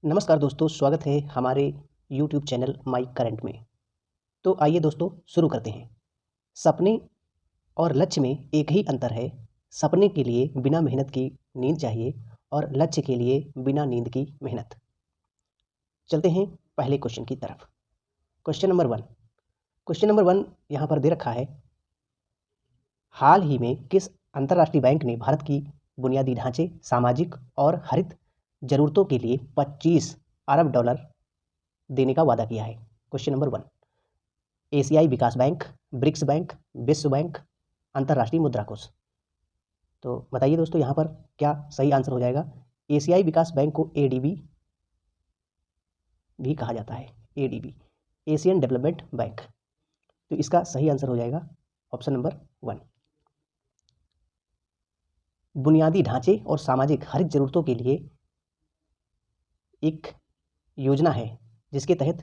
नमस्कार दोस्तों, स्वागत है हमारे यूट्यूब चैनल माई करंट में। तो आइए दोस्तों शुरू करते हैं। सपने और लक्ष्य में एक ही अंतर है। सपने के लिए बिना मेहनत की नींद चाहिए और लक्ष्य के लिए बिना नींद की मेहनत। चलते हैं पहले क्वेश्चन की तरफ। क्वेश्चन नंबर वन यहाँ पर दे रखा है। हाल ही में किस अंतर्राष्ट्रीय बैंक ने भारत की बुनियादी ढांचे, सामाजिक और हरित जरूरतों के लिए 25 अरब डॉलर देने का वादा किया है? Question number 1। एशियाई विकास बैंक, ब्रिक्स बैंक, विश्व बैंक, अंतर्राष्ट्रीय मुद्रा कोष। तो बताइए दोस्तों यहाँ पर क्या सही आंसर हो जाएगा? एशियाई विकास बैंक को एडीबी भी कहा जाता है, एडीबी, एशियन डेवलपमेंट बैंक। तो इसका सही आंसर हो जाएगा ऑप्शन नंबर 1। बुनियादी ढांचे और सामाजिक हरित जरूरतों के लिए एक योजना है जिसके तहत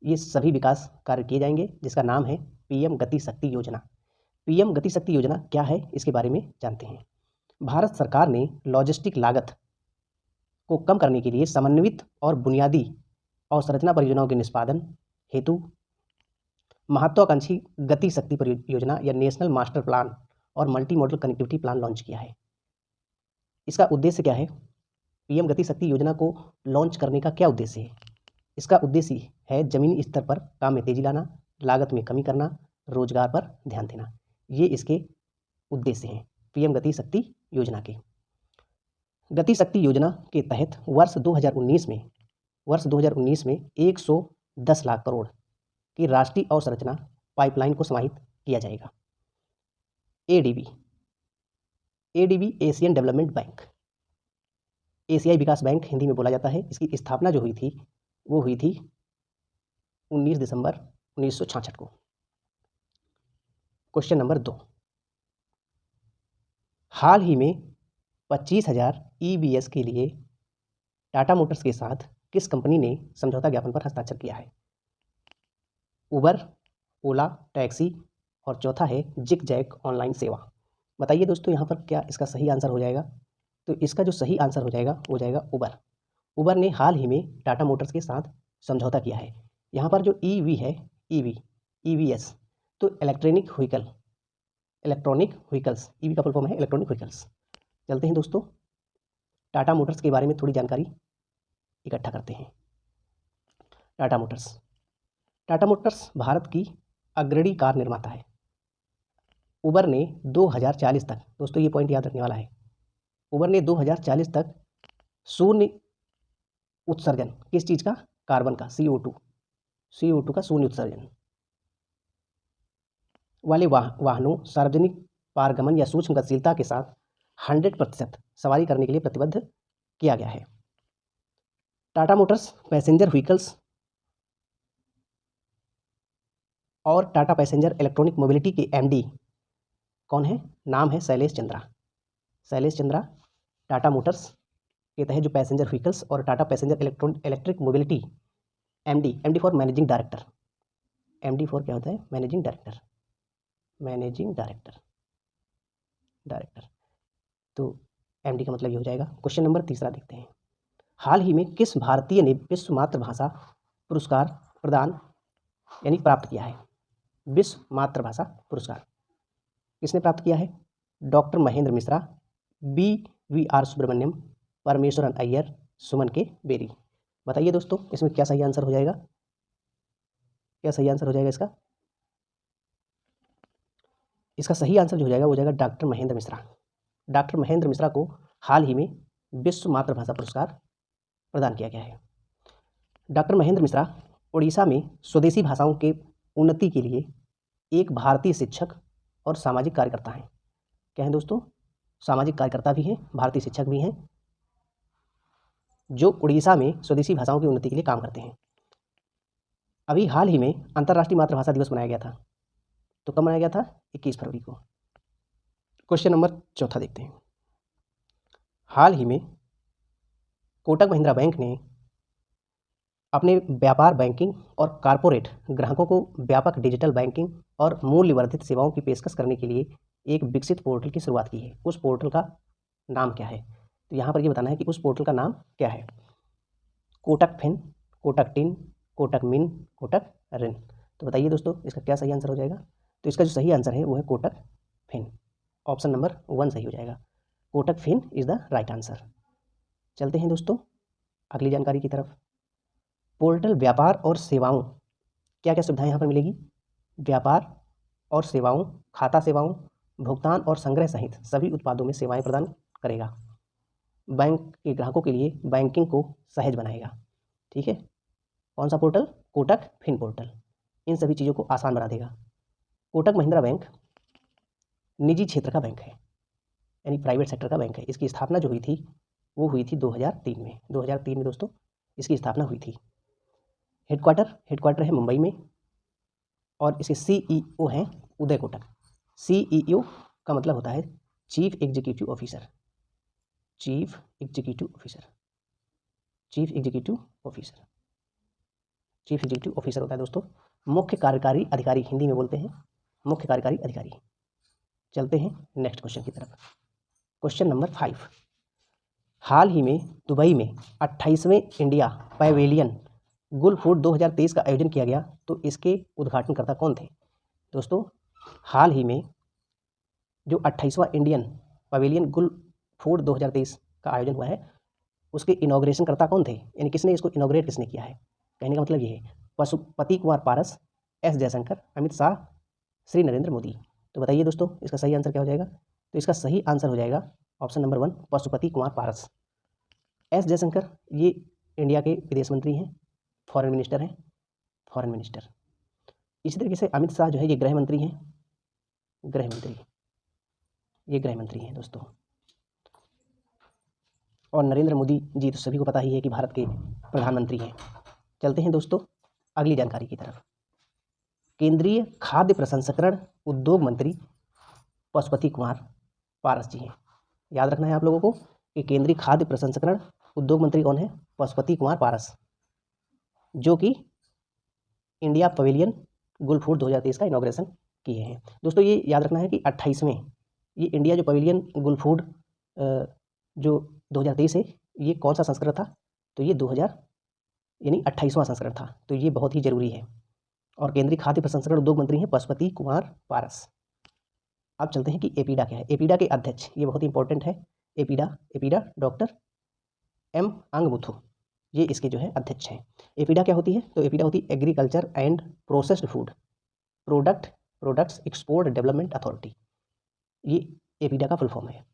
ये सभी विकास कार्य किए जाएंगे, जिसका नाम है पीएम गति शक्ति योजना। पीएम गति शक्ति योजना क्या है, इसके बारे में जानते हैं। भारत सरकार ने लॉजिस्टिक लागत को कम करने के लिए समन्वित और बुनियादी अवसंरचना परियोजनाओं के निष्पादन हेतु महत्वाकांक्षी गति शक्ति परियोजना या नेशनल मास्टर प्लान और multi modal connectivity plan launch किया है। इसका उद्देश्य क्या है? पीएम गति शक्ति योजना को लॉन्च करने का क्या उद्देश्य है? इसका उद्देश्य है जमीनी स्तर पर काम में तेजी लाना, लागत में कमी करना, रोजगार पर ध्यान देना। ये इसके उद्देश्य हैं पीएम गति शक्ति योजना के। गति शक्ति योजना के तहत वर्ष 2019 में 110 लाख करोड़ की राष्ट्रीय अवसंरचना पाइपलाइन को समाहित किया जाएगा। एडीबी एशियन डेवलपमेंट बैंक, एशियाई विकास बैंक हिंदी में बोला जाता है। इसकी स्थापना जो हुई थी वो हुई थी 19 दिसंबर 1966 को। Question number 2। हाल ही में 25,000 ईवीएस के लिए टाटा मोटर्स के साथ किस कंपनी ने समझौता ज्ञापन पर हस्ताक्षर किया है? उबर, ओला टैक्सी और चौथा है जिग जैग ऑनलाइन सेवा। बताइए दोस्तों यहाँ पर क्या इसका सही आंसर हो जाएगा? तो इसका जो सही आंसर हो जाएगा वो जाएगा उबर। उबर ने हाल ही में टाटा मोटर्स के साथ समझौता किया है। यहाँ पर जो ईवी है, ईवीएस, तो इलेक्ट्रॉनिक व्हीकल्स, ईवी का फुल फॉर्म है इलेक्ट्रॉनिक व्हीकल्स। चलते हैं दोस्तों टाटा मोटर्स के बारे में थोड़ी जानकारी इकट्ठा करते हैं। टाटा मोटर्स भारत की अग्रणी कार निर्माता है। उबर ने 2040 तक, दोस्तों ये पॉइंट याद रखने वाला है, उबर ने 2040 तक शून्य उत्सर्जन, किस चीज़ का? कार्बन का, CO2 का शून्य उत्सर्जन वाले वाहनों, सार्वजनिक पारगमन या सूक्ष्म गतिशीलता के साथ 100% सवारी करने के लिए प्रतिबद्ध किया गया है। टाटा मोटर्स पैसेंजर व्हीकल्स और टाटा पैसेंजर इलेक्ट्रॉनिक मोबिलिटी के एमडी कौन है? नाम है शैलेश चंद्रा। टाटा मोटर्स के तहत जो पैसेंजर व्हीकल्स और Tata passenger electric mobility MD for managing director. MD for क्या होता है? Managing director. तो एमडी का मतलब ये हो जाएगा। क्वेश्चन नंबर 3 देखते हैं। हाल ही में किस भारतीय ने विश्व मातृभाषा पुरस्कार प्राप्त किया है? विश्व मातृभाषा पुरस्कार किसने प्राप्त किया है? डॉक्टर महेंद्र मिश्रा, BVR सुब्रमण्यम, परमेश्वरन अय्यर, सुमन के बेरी। बताइए दोस्तों इसमें क्या सही आंसर हो जाएगा? इसका सही आंसर जो हो जाएगा वो जाएगा डॉक्टर महेंद्र मिश्रा। डॉक्टर महेंद्र मिश्रा को हाल ही में विश्व मातृभाषा पुरस्कार प्रदान किया गया है। डॉक्टर महेंद्र मिश्रा उड़ीसा में स्वदेशी भाषाओं के उन्नति के लिए एक भारतीय शिक्षक और सामाजिक कार्यकर्ता हैं। क्या हैं दोस्तों? सामाजिक कार्यकर्ता भी हैं, भारतीय शिक्षक भी हैं, जो उड़ीसा में स्वदेशी भाषाओं की उन्नति के लिए काम करते हैं। अभी हाल ही में अंतर्राष्ट्रीय मातृभाषा दिवस मनाया गया था। तो कब मनाया गया था? 21 फरवरी को। क्वेश्चन नंबर 4 देखते हैं। हाल ही में कोटक महिंद्रा बैंक ने अपने व्यापार बैंकिंग और कारपोरेट ग्राहकों को व्यापक डिजिटल बैंकिंग और मूल्य वर्धित सेवाओं की पेशकश करने के लिए एक विकसित पोर्टल की शुरुआत की है। उस पोर्टल का नाम क्या है? तो यहाँ पर ये बताना है कि उस पोर्टल का नाम क्या है। कोटक फिन, कोटक टिन, कोटक मिन, कोटक रिन। तो बताइए दोस्तों इसका क्या सही आंसर हो जाएगा? तो इसका जो सही आंसर है वो है कोटक फिन। ऑप्शन नंबर 1 सही हो जाएगा। Kotak Fin is the right answer. चलते हैं दोस्तों अगली जानकारी की तरफ। पोर्टल व्यापार और सेवाओं, क्या क्या सुविधाएं यहाँ पर मिलेगी? व्यापार और सेवाओं, खाता सेवाओं, भुगतान और संग्रह सहित सभी उत्पादों में सेवाएं प्रदान करेगा। बैंक के ग्राहकों के लिए बैंकिंग को सहज बनाएगा। ठीक है, कौन सा पोर्टल? कोटक फिन पोर्टल इन सभी चीज़ों को आसान बना देगा। कोटक महिंद्रा बैंक निजी क्षेत्र का बैंक है, यानी प्राइवेट सेक्टर का बैंक है। इसकी स्थापना जो हुई थी वो हुई थी 2003 में। 2003 में दोस्तों इसकी स्थापना हुई थी। हेडक्वार्टर है मुंबई में और इसके CEO हैं उदय कोटक। CEO का मतलब होता है chief executive officer. Chief executive officer होता है दोस्तों। मुख्य कार्यकारी अधिकारी हिंदी में बोलते हैं, मुख्य कार्यकारी अधिकारी। चलते हैं नेक्स्ट क्वेश्चन की तरफ। Question number 5। हाल ही में दुबई में 28वें इंडिया पैवेलियन गुल फूड 2023 का आयोजन किया गया, तो इसके उद्घाटनकर्ता कौन थे? दोस्तों हाल ही में जो 28वां इंडियन पैवेलियन गुल फूड 2023 का आयोजन हुआ है उसके इनॉग्रेशन करता कौन थे, यानी किसने इसको इनॉग्रेट किसने किया है? कहने का मतलब ये है पशुपति कुमार पारस, S जयशंकर, अमित शाह, श्री नरेंद्र मोदी। तो बताइए दोस्तों इसका सही आंसर क्या हो जाएगा? तो इसका सही आंसर हो जाएगा option number 1 Pashupati Kumar Paras. S Jaishankar ये इंडिया के विदेश मंत्री हैं, फॉरेन मिनिस्टर हैं, फॉरेन मिनिस्टर। इसी तरीके से अमित शाह जो है ये गृह मंत्री हैं, गृह मंत्री, ये गृह मंत्री हैं दोस्तों। और नरेंद्र मोदी जी तो सभी को पता ही है कि भारत के प्रधानमंत्री हैं। चलते हैं दोस्तों अगली जानकारी की तरफ। केंद्रीय खाद्य प्रसंस्करण उद्योग मंत्री पशुपति कुमार पारस जी हैं। याद रखना है आप लोगों को कि केंद्रीय खाद्य प्रसंस्करण उद्योग मंत्री कौन है? पशुपति कुमार पारस, जो कि इंडिया पवेलियन गुल फूड 2023 का इनॉग्रेशन किए हैं। दोस्तों ये याद रखना है कि 28वें ये इंडिया जो पवेलियन गुल फूड जो 2023 है ये कौन सा संस्करण था? तो ये 2000 यानी 28वां संस्करण था। तो ये बहुत ही जरूरी है। और केंद्रीय खाद्य प्रसंस्करण उद्योग मंत्री हैं पशुपति कुमार पारस। अब चलते हैं कि एपीडा क्या है। एपीडा के अध्यक्ष, ये बहुत इंपॉर्टेंट है, एपीडा डॉक्टर M अंगमुथु, ये इसके जो है अध्यक्ष हैं। एपीडा क्या होती है? तो एपीडा होती है agriculture and processed food products export development authority. ये एपीडा का फुल फॉर्म है।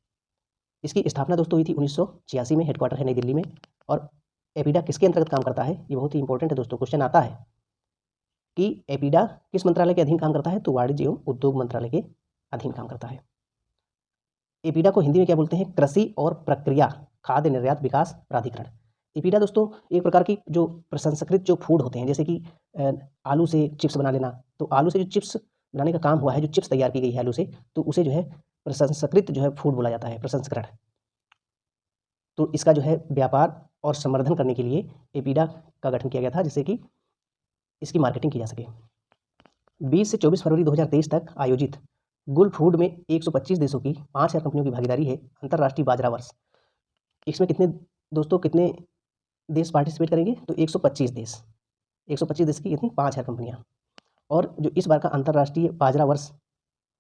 इसकी स्थापना दोस्तों हुई थी 1986 में, हेडक्वार्टर है नई दिल्ली में। और एपीडा किसके अंतर्गत काम करता है? ये बहुत ही इंपॉर्टेंट है दोस्तों, क्वेश्चन आता है कि एपीडा किस मंत्रालय के अधीन काम करता है? तो वाणिज्य एवं उद्योग मंत्रालय के अधीन काम करता है। एपीडा को हिंदी में क्या बोलते हैं? कृषि और प्रक्रिया खाद्य निर्यात विकास प्राधिकरण। एपीडा दोस्तों एक प्रकार की जो प्रसंस्कृत जो फूड होते हैं, जैसे कि आलू से चिप्स बना लेना, तो आलू से जो चिप्स बनाने का काम हुआ है, जो चिप्स तैयार की गई है आलू से, तो उसे जो है प्रसंस्कृत जो है फूड बोला जाता है, प्रसंस्करण। तो इसका जो है व्यापार और संवर्धन करने के लिए एपीडा का गठन किया गया था, जिससे कि इसकी मार्केटिंग की जा सके। 20 से 24 फरवरी 2023 तक आयोजित गुल फूड में 125 देशों की 5000 कंपनियों की भागीदारी है अंतर्राष्ट्रीय बाजरा वर्ष। इसमें कितने दोस्तों कितने देश पार्टिसिपेट करेंगे? तो 125 देश, 125 देश की कितनी? 5000 कंपनियाँ। और जो इस बार का अंतर्राष्ट्रीय बाजरा वर्ष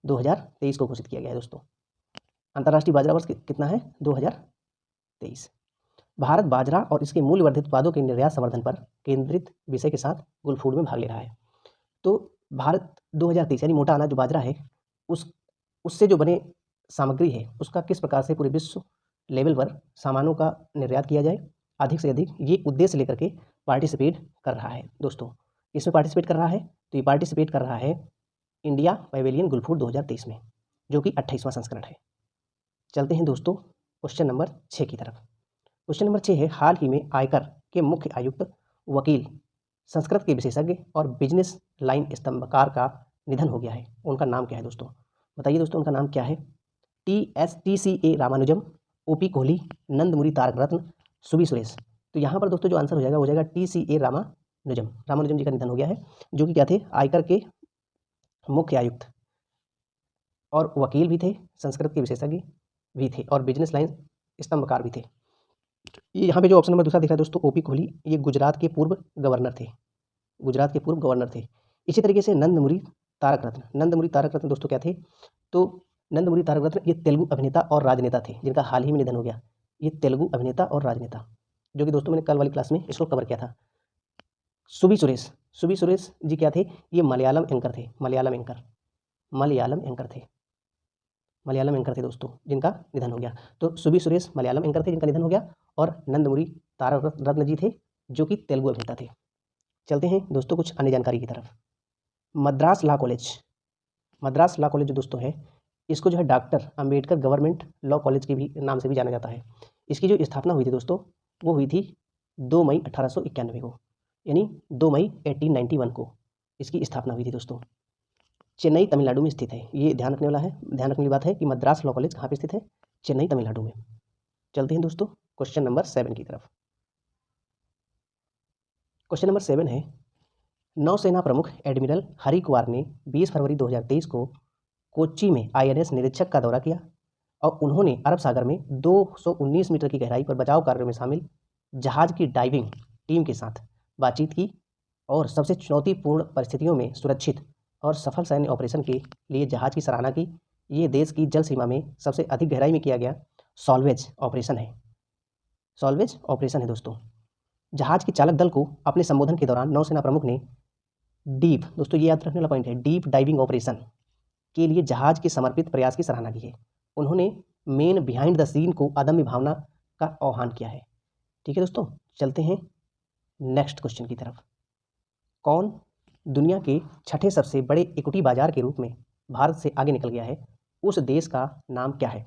2023 को घोषित किया गया है दोस्तों। अंतर्राष्ट्रीय बाजरा वर्ष कितना है? 2023। भारत बाजरा और इसके मूल्यवर्धित उत्पादों के निर्यात संवर्धन पर केंद्रित विषय के साथ गुल फूड में भाग ले रहा है। तो भारत 2023 यानी मोटा अनाज जो बाजरा है उससे जो बने सामग्री है उसका किस प्रकार से पूरे विश्व लेवल पर सामानों का निर्यात किया जाए अधिक से अधिक, ये उद्देश्य लेकर के पार्टिसिपेट कर रहा है दोस्तों। इसमें पार्टिसिपेट कर रहा है, तो ये पार्टिसिपेट कर रहा है इंडिया पैवेलियन गुल फूड 2023 में, जो कि 28वां संस्करण है। चलते हैं दोस्तों क्वेश्चन नंबर 6 की तरफ। क्वेश्चन नंबर 6 है, हाल ही में आयकर के मुख्य आयुक्त, वकील, संस्कृत के विशेषज्ञ और बिजनेस लाइन स्तंभकार का निधन हो गया है। उनका नाम क्या है दोस्तों? बताइए दोस्तों उनका नाम क्या है? TCA रामानुजम, OP कोहली, नंदमुरी तारक रत्न, सुबी सुरेश। तो यहाँ पर दोस्तों जो आंसर हो जाएगा वो जाएगा TCA रामानुजम जी का निधन हो गया है, जो कि क्या थे? आयकर के मुख्य आयुक्त और वकील भी थे, संस्कृत के विशेषज्ञ भी थे और बिजनेस लाइन स्तंभकार भी थे। ये यहाँ पे जो ऑप्शन नंबर दूसरा दिख रहा है दोस्तों, ओपी कोहली, ये गुजरात के पूर्व गवर्नर थे, गुजरात के पूर्व गवर्नर थे। इसी तरीके से नंदमुरी तारक रत्न, नंदमुरी तारक रत्न दोस्तों क्या थे, तो नंदमुरी तारक रत्न ये तेलुगु अभिनेता और राजनेता थे जिनका हाल ही में निधन हो गया। ये तेलुगु अभिनेता और राजनेता, जो कि दोस्तों मैंने कल वाली क्लास में इसको कवर किया था। सुबी सुरेश, सुबी सुरेश जी क्या थे, ये मलयालम एंकर थे, मलयालम एंकर, मलयालम एंकर थे, मलयालम एंकर थे दोस्तों जिनका निधन हो गया। तो सुबी सुरेश मलयालम एंकर थे जिनका निधन हो गया, और नंदमुरी तारक रत्न जी थे जो कि तेलुगु अभिनेता थे। चलते हैं दोस्तों कुछ अन्य जानकारी की तरफ। Madras law college, Madras law college जो दोस्तों है, इसको जो है doctor Ambedkar government law college के भी नाम से भी जाना जाता है। इसकी जो स्थापना हुई थी दोस्तों, वो हुई थी 2 मई 1891 को, यानी 2 मई 1891 को इसकी स्थापना हुई थी दोस्तों। चेन्नई तमिलनाडु में स्थित है। ये ध्यान रखने वाला है, ध्यान रखने वाली बात है कि मद्रास लॉ कॉलेज कहाँ पे स्थित है, चेन्नई तमिलनाडु में। चलते हैं दोस्तों क्वेश्चन नंबर 7 की तरफ। क्वेश्चन नंबर 7 है, नौसेना प्रमुख एडमिरल हरि कुमार ने 20 फरवरी 2023 को कोच्चि में INS निरीक्षक का दौरा किया और उन्होंने अरब सागर में 219 मीटर की गहराई पर बचाव कार्यों में शामिल जहाज की डाइविंग टीम के साथ बातचीत की और सबसे चुनौतीपूर्ण परिस्थितियों में सुरक्षित और सफल सैन्य ऑपरेशन के लिए जहाज की सराहना की। ये देश की जल सीमा में सबसे अधिक गहराई में किया गया सॉल्वेज ऑपरेशन है, सॉल्वेज ऑपरेशन है दोस्तों। जहाज के चालक दल को अपने संबोधन के दौरान नौसेना प्रमुख ने डीप, दोस्तों ये याद रखने वाला पॉइंट है, डीप डाइविंग ऑपरेशन के लिए जहाज के समर्पित प्रयास की सराहना की है। उन्होंने मेन बिहाइंड द सीन को अदम्य भावना का आह्वान किया है। ठीक है दोस्तों, चलते हैं नेक्स्ट क्वेश्चन की तरफ। कौन दुनिया के छठे सबसे बड़े इक्विटी बाजार के रूप में भारत से आगे निकल गया है, उस देश का नाम क्या है?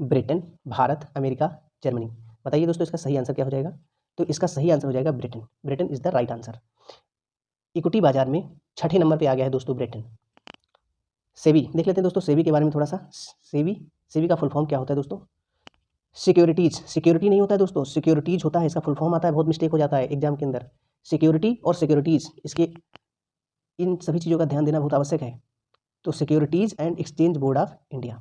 Britain, Bharat, America, Germany. बताइए दोस्तों इसका सही आंसर क्या हो जाएगा? तो इसका सही आंसर हो जाएगा Britain, Britain is the right answer. Equity बाजार में छठे नंबर पे आ गया है दोस्तों ब्रिटेन। सेबी देख लेते हैं दोस्तों, सेबी के बारे में थोड़ा सा। सेबी का फुल फॉर्म क्या होता है दोस्तों? सिक्योरिटीज, सिक्योरिटी नहीं होता है दोस्तों, सिक्योरिटीज होता है, इसका फुल फॉर्म आता है, बहुत मिस्टेक हो जाता है एग्जाम के अंदर। सिक्योरिटी और सिक्योरिटीज, इसके इन सभी चीज़ों का ध्यान देना बहुत आवश्यक है। तो securities and exchange board of India,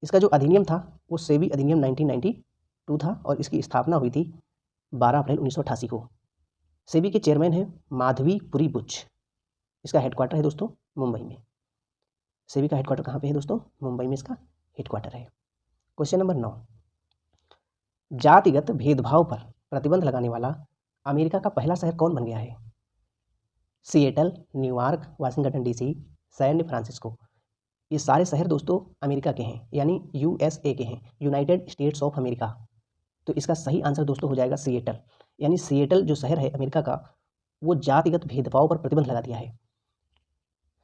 इसका जो अधिनियम था वो सेबी अधिनियम 1992 था और इसकी स्थापना हुई थी 12 अप्रैल 1988 को। सेबी के चेयरमैन है माधवी पुरी बुच। इसका हेडक्वार्टर है दोस्तों मुंबई में। सेबी का हेडक्वार्टर कहाँ पे है दोस्तों? मुंबई में इसका हेडक्वार्टर है। क्वेश्चन नंबर 9, जातिगत भेदभाव पर प्रतिबंध लगाने वाला अमेरिका का पहला शहर कौन बन गया है? Seattle, New York, Washington DC, San Francisco. ये सारे शहर दोस्तों अमेरिका के हैं, यानी USA के हैं, यूनाइटेड स्टेट्स ऑफ अमेरिका। तो इसका सही आंसर दोस्तों हो जाएगा सिएटल, यानी सिएटल जो शहर है अमेरिका का, वो जातिगत भेदभाव पर प्रतिबंध लगा दिया है।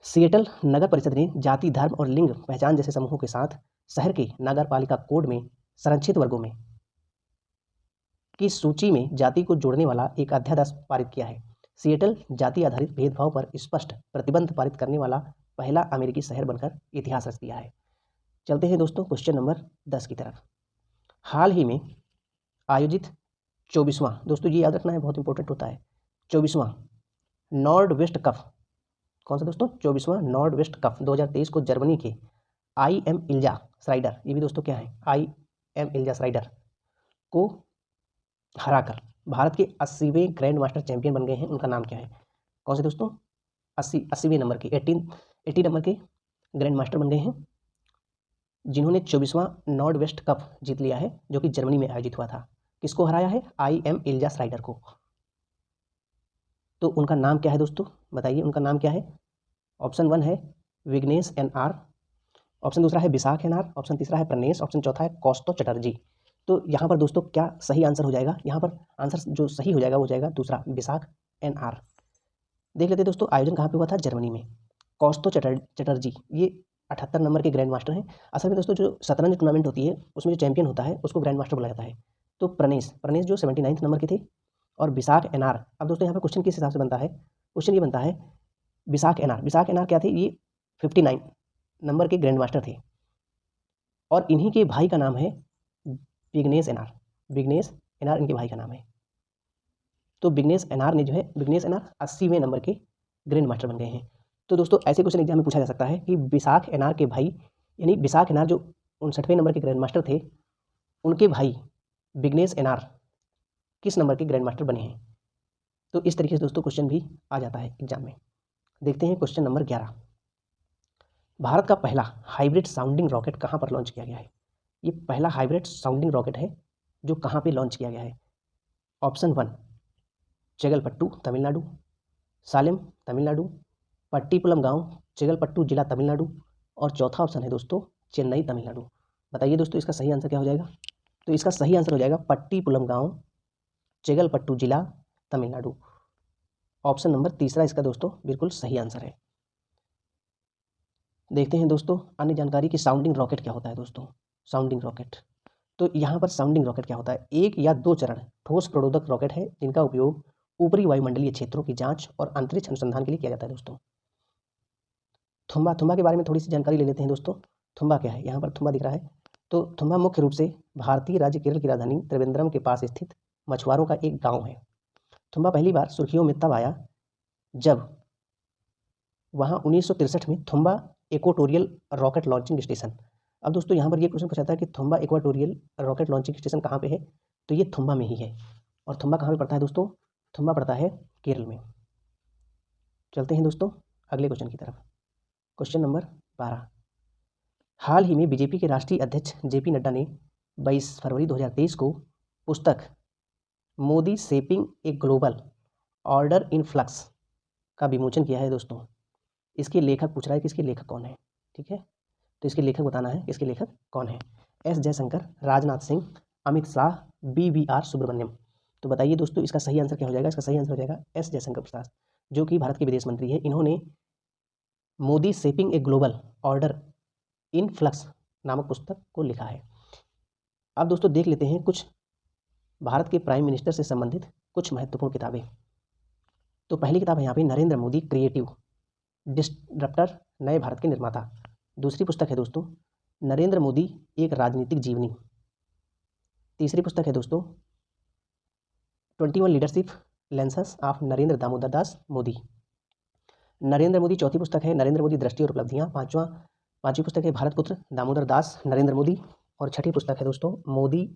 सिएटल नगर परिषद ने जाति, धर्म और लिंग पहचान जैसे समूहों के साथ शहर के नगरपालिका कोड में संरक्षित वर्गों में की सूची में जाति को जोड़ने वाला एक अध्यादेश पारित किया है। सिएटल जाति आधारित भेदभाव पर स्पष्ट प्रतिबंध पारित करने वाला पहला अमेरिकी शहर बनकर इतिहास रच दिया है। चलते हैं दोस्तों क्वेश्चन नंबर 10 की तरफ। हाल ही में आयोजित 24वां, दोस्तों ये याद रखना है, बहुत इंपॉर्टेंट होता है, 24वां नॉर्ड वेस्ट कप, कौन सा दोस्तों? 24वां नॉर्ड वेस्ट कप 2023 को जर्मनी के IM इल्जा श्राइडर, ये भी दोस्तों क्या है, IM इल्जा श्राइडर को हराकर भारत के 80वें ग्रैंड मास्टर चैंपियन बन गए हैं। उनका नाम क्या है? कौन से दोस्तों? 80वें नंबर के 80 नंबर के ग्रैंड मास्टर बन गए हैं, जिन्होंने 24वां नॉर्ड वेस्ट कप जीत लिया है, जो कि जर्मनी में आयोजित हुआ था। किसको हराया है? IM इल्जा श्राइडर को। तो उनका नाम क्या है दोस्तों? बताइए उनका नाम क्या है? ऑप्शन 1 है विघ्नेश NR, ऑप्शन दूसरा है विशाख NR, ऑप्शन तीसरा है प्रनेश, ऑप्शन चौथा है कौस्तुभ चटर्जी। तो यहाँ पर दोस्तों क्या सही आंसर हो जाएगा? यहाँ पर आंसर जो सही हो जाएगा वो जाएगा दूसरा, विशाख NR। देख लेते हैं दोस्तों आयोजन कहाँ पे हुआ था? जर्मनी में। कौस्तुभ चटर्जी ये 78 नंबर के ग्रैंड मास्टर हैं। असल में दोस्तों जो शतरंज टूर्नामेंट होती है उसमें जो चैंपियन होता है उसको ग्रैंड मास्टर बोला जाता है। तो प्रनेश जो 79 नंबर के थे, और विशाख NR। अब दोस्तों यहाँ पर क्वेश्चन किस हिसाब से बनता है? क्वेश्चन ये बनता है विशाख NR क्या थे? ये 59 नंबर के ग्रैंड मास्टर थे, और इन्हीं के भाई का नाम है विघ्नेश NR इनके भाई का नाम है। तो विघ्नेश NR ने जो है, विघ्नेश NR 80वें नंबर के ग्रैंड मास्टर बन गए हैं। तो दोस्तों ऐसे क्वेश्चन एग्जाम में पूछा जा सकता है कि विशाख NR के भाई, यानी विशाख NR जो 59वें नंबर के ग्रैंड मास्टर थे, उनके भाई विघ्नेश NR किस नंबर के ग्रैंड मास्टर बने हैं। तो इस तरीके से दोस्तों क्वेश्चन भी आ जाता है एग्जाम में। देखते हैं क्वेश्चन नंबर 11। भारत का पहला हाइब्रिड साउंडिंग रॉकेट कहाँ पर लॉन्च किया गया है। ये पहला हाइब्रिड साउंडिंग रॉकेट है जो कहाँ पे लॉन्च किया गया है। ऑप्शन 1 चेगलपट्टू तमिलनाडु, सालेम तमिलनाडु, पट्टीपुलम गांव चेगलपट्टू जिला तमिलनाडु, और चौथा ऑप्शन है दोस्तों चेन्नई तमिलनाडु। बताइए दोस्तों इसका सही आंसर क्या हो जाएगा। तो इसका सही आंसर हो जाएगा पट्टीपुलम गांव चेगलपट्टू जिला तमिलनाडु। ऑप्शन नंबर तीसरा इसका दोस्तों बिल्कुल सही आंसर है। देखते हैं दोस्तों अन्य जानकारी की साउंडिंग रॉकेट क्या होता है दोस्तों। साउंडिंग रॉकेट, तो यहाँ पर साउंडिंग रॉकेट क्या होता है, एक या दो चरण ठोस प्रणोदक रॉकेट है जिनका उपयोग ऊपरी वायुमंडलीय क्षेत्रों की जांच और अंतरिक्ष अनुसंधान के लिए किया जाता है दोस्तों। थुम्बा के बारे में थोड़ी सी जानकारी ले लेते हैं दोस्तों। थुम्बा क्या है, यहाँ पर थुम्बा दिख रहा है। तो थुम्बा मुख्य रूप से भारतीय राज्य केरल की राजधानी त्रिवेंद्रम के पास स्थित मछुआरों का एक गाँव है। थुम्बा पहली बार सुर्खियों में तब आया जब वहाँ 1963 में Thumba equatorial rocket launching station. अब दोस्तों यहाँ पर ये क्वेश्चन पूछा था कि Thumba equatorial rocket launching station कहाँ पे है, तो ये थुम्बा में ही है। और थुम्बा कहाँ पे पड़ता है दोस्तों, थुम्बा पड़ता है केरल में। चलते हैं दोस्तों अगले क्वेश्चन की तरफ। Question number 12। हाल ही में बीजेपी के राष्ट्रीय अध्यक्ष जेपी नड्डा ने 22 फरवरी 2023 को पुस्तक Modi shaping a global order in flux का विमोचन किया है दोस्तों। इसके लेखक पूछ रहा है कि इसके लेखक कौन है, ठीक है। तो इसके लेखक बताना है, इसके लेखक कौन है। S Jaishankar, Rajnath Singh, Amit Shah, BVR Subrahmanyam. तो बताइए दोस्तों इसका सही आंसर क्या हो जाएगा। इसका सही आंसर हो जाएगा एस जयशंकर प्रसाद, जो कि भारत के विदेश मंत्री है। इन्होंने Modi shaping a global order in flux नामक पुस्तक को लिखा है। अब दोस्तों देख लेते हैं कुछ भारत के प्राइम मिनिस्टर से संबंधित कुछ महत्वपूर्ण किताबें। तो पहली किताब है यहाँ पे नरेंद्र मोदी क्रिएटिव डिस्रप्टर, नए भारत के निर्माता। दूसरी पुस्तक है दोस्तों नरेंद्र मोदी एक राजनीतिक जीवनी। तीसरी पुस्तक है दोस्तों 21 leadership lenses of Narendra Damodar Das Modi. Narendra Modi चौथी पुस्तक है नरेंद्र मोदी दृष्टि और उपलब्धियाँ। पांचवी पुस्तक है भारत पुत्र दामोदर दास नरेंद्र मोदी। और छठी पुस्तक है दोस्तों मोदी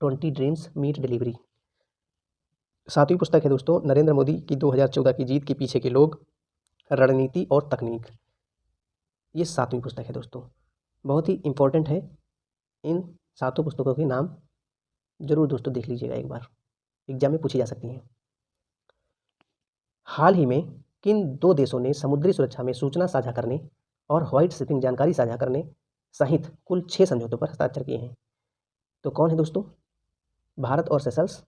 20 ड्रीम्स मीट डिलीवरी। सातवीं पुस्तक है दोस्तों नरेंद्र मोदी की 2014 की जीत के पीछे के लोग, रणनीति और तकनीक। ये सातवीं पुस्तक है दोस्तों, बहुत ही इम्पोर्टेंट है। इन सातों पुस्तकों के नाम जरूर दोस्तों देख लीजिएगा, एक बार एग्जाम में पूछी जा सकती हैं। हाल ही में किन दो देशों ने समुद्री सुरक्षा में सूचना साझा करने और व्हाइट शिपिंग जानकारी साझा करने सहित कुल 6 समझौतों पर हस्ताक्षर किए हैं। तो कौन है दोस्तों, भारत और सेशल्स,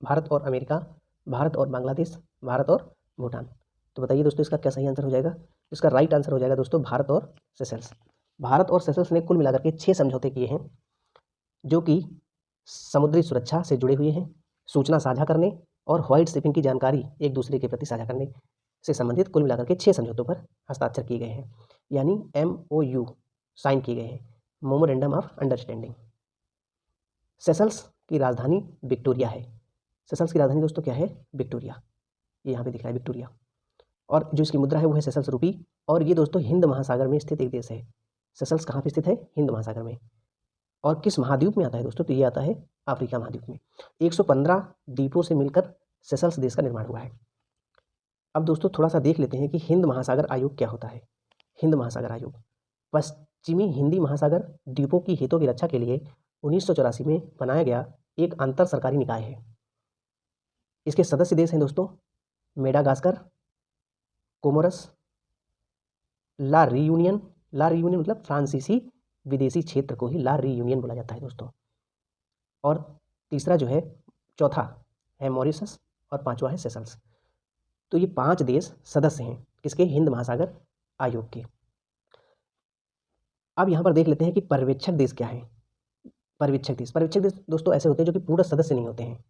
भारत और अमेरिका, भारत और बांग्लादेश, भारत और भूटान। तो बताइए दोस्तों इसका क्या सही आंसर हो जाएगा। इसका राइट आंसर हो जाएगा दोस्तों भारत और सेशल्स। भारत और सेशल्स ने कुल मिलाकर के 6 समझौते किए हैं जो कि समुद्री सुरक्षा से जुड़े हुए हैं, सूचना साझा करने और व्हाइट शिपिंग की जानकारी एक दूसरे के प्रति साझा करने से संबंधित कुल मिलाकर के 6 समझौतों पर हस्ताक्षर किए गए हैं, यानी MOU साइन किए गए हैं, मेमोरेंडम ऑफ अंडरस्टैंडिंग। सेशल्स की राजधानी विक्टोरिया है। सेशल्स की राजधानी दोस्तों क्या है, विक्टोरिया। ये यहाँ पे दिख रहा है विक्टोरिया। और जो इसकी मुद्रा है वो है सेशल्स रुपी। और ये दोस्तों हिंद महासागर में स्थित एक देश है। सेशल्स कहाँ पे स्थित है, हिंद महासागर में। और किस महाद्वीप में आता है दोस्तों, तो ये आता है अफ्रीका महाद्वीप में। 115 द्वीपों से मिलकर सेशल्स देश का निर्माण हुआ है। अब दोस्तों थोड़ा सा देख लेते हैं कि हिंद महासागर आयोग क्या होता है। हिंद महासागर आयोग पश्चिमी हिंदी महासागर द्वीपों की हितों की रक्षा के लिए 1984 में बनाया गया एक अंतर सरकारी निकाय है। इसके सदस्य देश हैं दोस्तों मेडागास्कर, कोमोरस, ला रियूनियन मतलब फ्रांसीसी विदेशी क्षेत्र को ही ला रियूनियन बोला जाता है दोस्तों। और तीसरा जो है, चौथा है मॉरिशस और पांचवा है सेशल्स। तो ये 5 देश सदस्य हैं किसके, हिंद महासागर आयोग के। अब यहाँ पर देख लेते हैं कि पर्यवेक्षक देश क्या है। पर्यवेक्षक देश दोस्तों ऐसे होते हैं जो कि पूर्ण सदस्य नहीं होते हैं,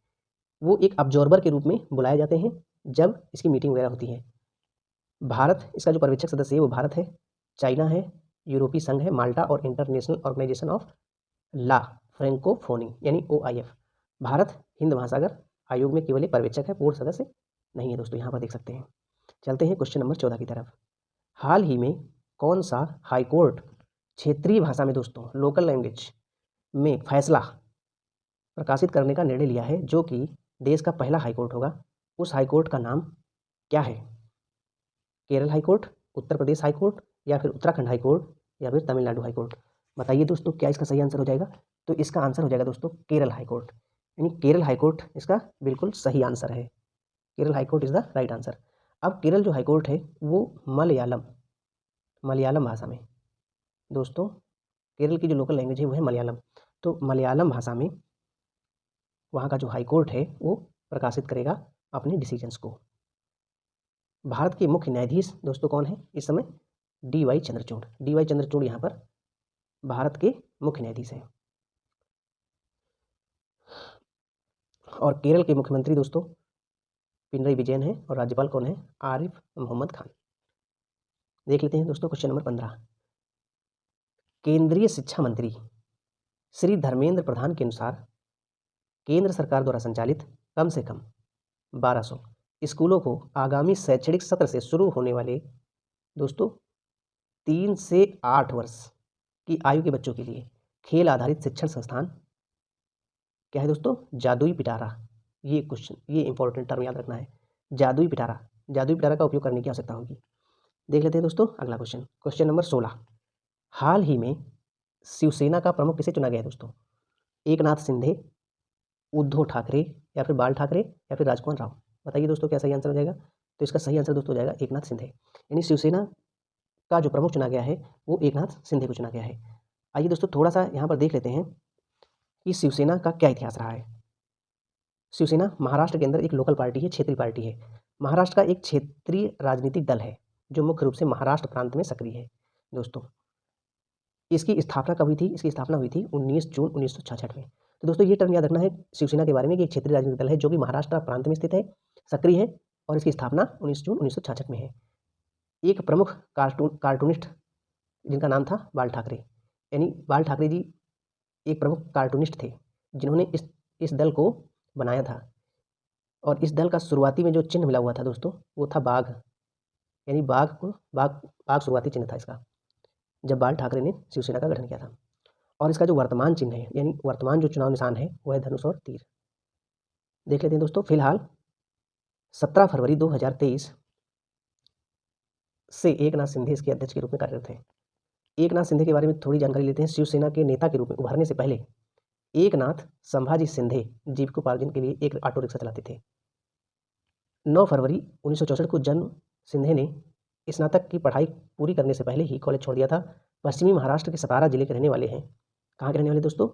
वो एक ऑब्जर्वर के रूप में बुलाए जाते हैं जब इसकी मीटिंग वगैरह होती है। भारत इसका जो पर्यवेक्षक सदस्य है वो भारत है, चाइना है, यूरोपीय संघ है, माल्टा और International Organisation of La Francophonie यानी OIF। भारत हिंद महासागर आयोग में केवल एक पर्यवेक्षक है, पूर्ण सदस्य नहीं है दोस्तों, यहाँ पर देख सकते हैं। चलते हैं क्वेश्चन नंबर 14 की तरफ। हाल ही में कौन सा हाईकोर्ट क्षेत्रीय भाषा में दोस्तों, लोकल लैंग्वेज में फैसला प्रकाशित करने का निर्णय लिया है जो कि देश का पहला हाईकोर्ट होगा, उस हाईकोर्ट का नाम क्या है? केरल हाईकोर्ट, उत्तर प्रदेश हाईकोर्ट, या फिर उत्तराखंड हाईकोर्ट, या फिर तमिलनाडु हाईकोर्ट? बताइए दोस्तों, क्या इसका सही आंसर हो जाएगा? तो इसका आंसर हो जाएगा दोस्तों केरल हाईकोर्ट, यानी केरल हाईकोर्ट इसका बिल्कुल सही आंसर है। Kerala high court is the right answer. अब केरल जो हाईकोर्ट है वो मलयालम भाषा में, दोस्तों केरल की जो लोकल लैंग्वेज है वो है मलयालम, तो मलयालम भाषा में वहाँ का जो हाईकोर्ट है वो प्रकाशित करेगा अपने डिसीजंस को। भारत के मुख्य न्यायाधीश दोस्तों कौन है इस समय? डी.वाई. चंद्रचूड़। डी.वाई. चंद्रचूड़ यहाँ पर भारत के मुख्य न्यायाधीश हैं। और केरल के मुख्यमंत्री दोस्तों पिनरई विजयन है, और राज्यपाल कौन है? आरिफ मोहम्मद खान। देख लेते हैं दोस्तों क्वेश्चन नंबर 15। केंद्रीय शिक्षा मंत्री श्री धर्मेंद्र प्रधान के अनुसार केंद्र सरकार द्वारा संचालित कम से कम 1200 स्कूलों को आगामी शैक्षणिक सत्र से शुरू होने वाले दोस्तों 3 से 8 वर्ष की आयु के बच्चों के लिए खेल आधारित शिक्षण संस्थान क्या है दोस्तों? जादुई पिटारा। ये क्वेश्चन, ये इंपॉर्टेंट टर्म याद रखना है, जादुई पिटारा। जादुई पिटारा का उपयोग करने की आवश्यकता होगी। देख लेते हैं दोस्तों अगला क्वेश्चन, क्वेश्चन नंबर 16। हाल ही में शिवसेना का प्रमुख किसे चुना गया है दोस्तों? एकनाथ शिंदे, उद्धव ठाकरे, या फिर बाल ठाकरे, या फिर राजकुमार राव? बताइए दोस्तों क्या सही आंसर हो जाएगा? तो इसका सही आंसर दोस्तों हो जाएगा एकनाथ शिंदे, यानी शिवसेना का जो प्रमुख चुना गया है वो एकनाथ शिंदे को चुना गया है। आइए दोस्तों थोड़ा सा यहाँ पर देख लेते हैं कि शिवसेना का क्या इतिहास रहा है। शिवसेना महाराष्ट्र के अंदर एक लोकल पार्टी है, क्षेत्रीय पार्टी है। महाराष्ट्र का एक क्षेत्रीय राजनीतिक दल है जो मुख्य रूप से महाराष्ट्र प्रांत में सक्रिय है दोस्तों। इसकी स्थापना कब हुई थी? इसकी स्थापना हुई थी 19 जून 1966 में। तो दोस्तों ये टर्म याद रखना है शिवसेना के बारे में कि एक क्षेत्रीय राजनीतिक दल है जो कि महाराष्ट्र प्रांत में स्थित है, सक्रिय है, और इसकी स्थापना 19 जून 1966 में है। एक प्रमुख कार्टूनिस्ट जिनका नाम था बाल ठाकरे, यानी बाल ठाकरे जी एक प्रमुख कार्टूनिस्ट थे जिन्होंने इस दल को बनाया था। और इस दल का शुरुआती में जो चिन्ह मिला हुआ था दोस्तों वो था बाघ, यानी बाघ शुरुआती चिन्ह था इसका, जब बाल ठाकरे ने शिवसेना का गठन किया था। और इसका जो वर्तमान चिन्ह है, यानी वर्तमान जो चुनाव निशान है वो है धनुष और तीर। देख लेते हैं दोस्तों। फिलहाल 17 फरवरी 2023 से एकनाथ शिंदे इसके अध्यक्ष के रूप में कार्यरत हैं। एकनाथ शिंदे के बारे में थोड़ी जानकारी लेते हैं। शिवसेना के नेता के रूप में उभरने से पहले एकनाथ संभाजी शिंदे जीविकोपार्जन के लिए एक ऑटो रिक्शा चलाते थे। 9 फरवरी 1964 को जन्म शिंदे ने स्नातक की पढ़ाई पूरी करने से पहले ही कॉलेज छोड़ दिया था। पश्चिमी महाराष्ट्र के सतारा जिले के रहने वाले हैं। कहाँ के रहने वाले दोस्तों?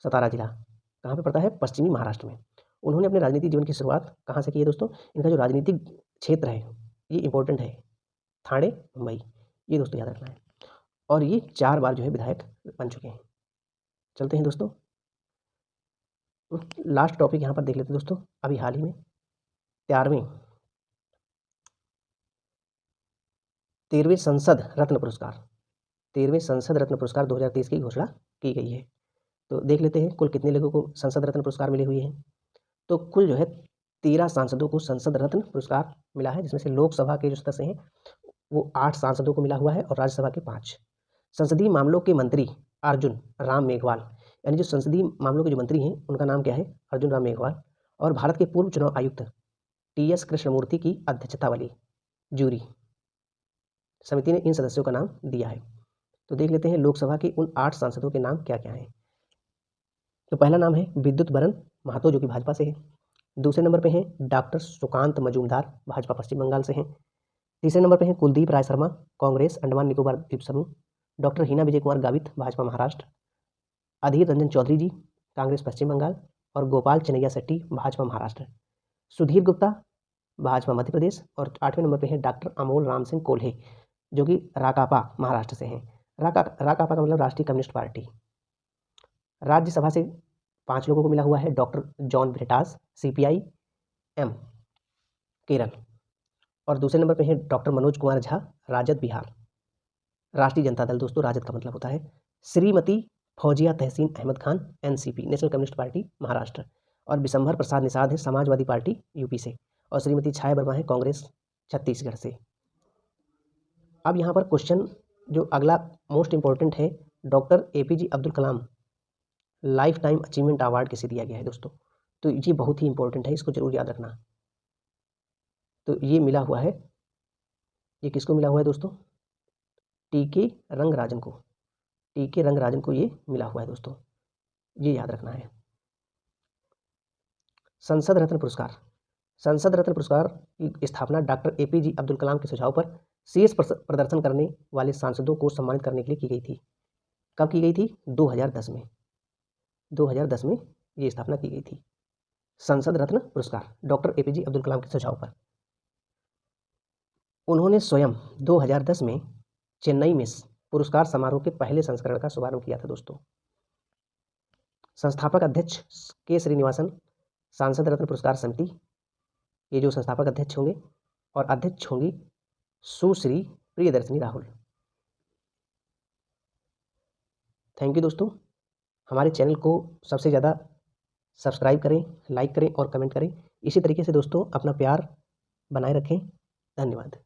सतारा जिला कहाँ पे पड़ता है? पश्चिमी महाराष्ट्र में। उन्होंने अपने राजनीतिक जीवन की शुरुआत कहाँ से की है दोस्तों? इनका जो राजनीतिक क्षेत्र है ये इंपॉर्टेंट है, ठाणे, मुंबई, ये दोस्तों याद रखना है। और ये 4 बार जो है विधायक बन चुके हैं। चलते हैं दोस्तों, लास्ट टॉपिक यहाँ पर देख लेते हैं दोस्तों। अभी हाल ही में 13वें संसद रत्न पुरस्कार 2023 की घोषणा की गई है। तो देख लेते हैं कुल कितने लोगों को संसद रत्न पुरस्कार मिले हुए हैं। तो कुल जो है 13 सांसदों को संसद रत्न पुरस्कार मिला है, जिसमें से लोकसभा के जो सदस्य हैं वो 8 सांसदों को मिला हुआ है और राज्यसभा के 5। संसदीय मामलों के मंत्री अर्जुन राम मेघवाल, यानी जो संसदीय मामलों के जो मंत्री हैं उनका नाम क्या है? अर्जुन राम मेघवाल। और भारत के पूर्व चुनाव आयुक्त टी.एस. कृष्णमूर्ति की अध्यक्षता वाली जूरी समिति ने इन सदस्यों का नाम दिया है। तो देख लेते हैं लोकसभा के उन 8 सांसदों के नाम क्या क्या हैं। तो पहला नाम है विद्युत बरन महतो जो कि भाजपा से है। दूसरे नंबर पे हैं डॉक्टर सुकांत मजूमदार, भाजपा पश्चिम बंगाल से हैं। तीसरे नंबर पे हैं कुलदीप राय शर्मा, कांग्रेस, अंडमान निकोबार द्वीप समूह। डॉक्टर हिना विजय कुमार गावित, भाजपा महाराष्ट्र। अधीर रंजन चौधरी जी, कांग्रेस पश्चिम बंगाल। और गोपाल चनैया शेट्टी, भाजपा महाराष्ट्र। सुधीर गुप्ता, भाजपा मध्य प्रदेश। और 8वें नंबर पे है डॉक्टर अमोल राम सिंह कोल्हे जो कि राकापा महाराष्ट्र से हैं। राकापा का मतलब राष्ट्रीय कम्युनिस्ट पार्टी। राज्यसभा से 5 लोगों को मिला हुआ है। Doctor John Brittas, CPI M Kerala. और दूसरे नंबर पे है डॉक्टर मनोज कुमार झा, राजद बिहार। राष्ट्रीय जनता दल दोस्तों, राजद का मतलब होता है। Shrimati Fauzia Tahseen Ahmed Khan, NCP national communist party Maharashtra. और विशंभर प्रसाद निषाद है समाजवादी पार्टी UP से। और श्रीमती छाया वर्मा है कांग्रेस छत्तीसगढ़ से। अब यहाँ पर क्वेश्चन जो अगला मोस्ट इंपॉर्टेंट है, doctor APJ Abdul Kalam life time achievement award किसे दिया गया है दोस्तों? तो ये बहुत ही इंपॉर्टेंट है, इसको जरूर याद रखना। तो ये मिला हुआ है, ये किसको मिला हुआ है दोस्तों? टी.के. रंगराजन को, टी.के. रंगराजन को ये मिला हुआ है दोस्तों, ये याद रखना है। संसद रत्न पुरस्कार, संसद रत्न पुरस्कार की स्थापना डॉक्टर APJ अब्दुल कलाम के सुझाव पर शेष प्रदर्शन करने वाले सांसदों को सम्मानित करने के लिए की गई थी। कब की गई थी? 2010 में, 2010 में ये स्थापना की गई थी, संसद रत्न पुरस्कार डॉक्टर APJ अब्दुल कलाम के सुझाव पर। उन्होंने स्वयं 2010 में चेन्नई में पुरस्कार समारोह के पहले संस्करण का शुभारंभ किया था दोस्तों। संस्थापक अध्यक्ष के श्रीनिवासन, सांसद रत्न पुरस्कार समिति, ये जो संस्थापक अध्यक्ष होंगे, और अध्यक्ष होंगी सुश्री प्रियदर्शनी राहुल। थैंक यू दोस्तों। हमारे चैनल को सबसे ज़्यादा सब्सक्राइब करें, लाइक करें और कमेंट करें। इसी तरीके से दोस्तों अपना प्यार बनाए रखें। धन्यवाद।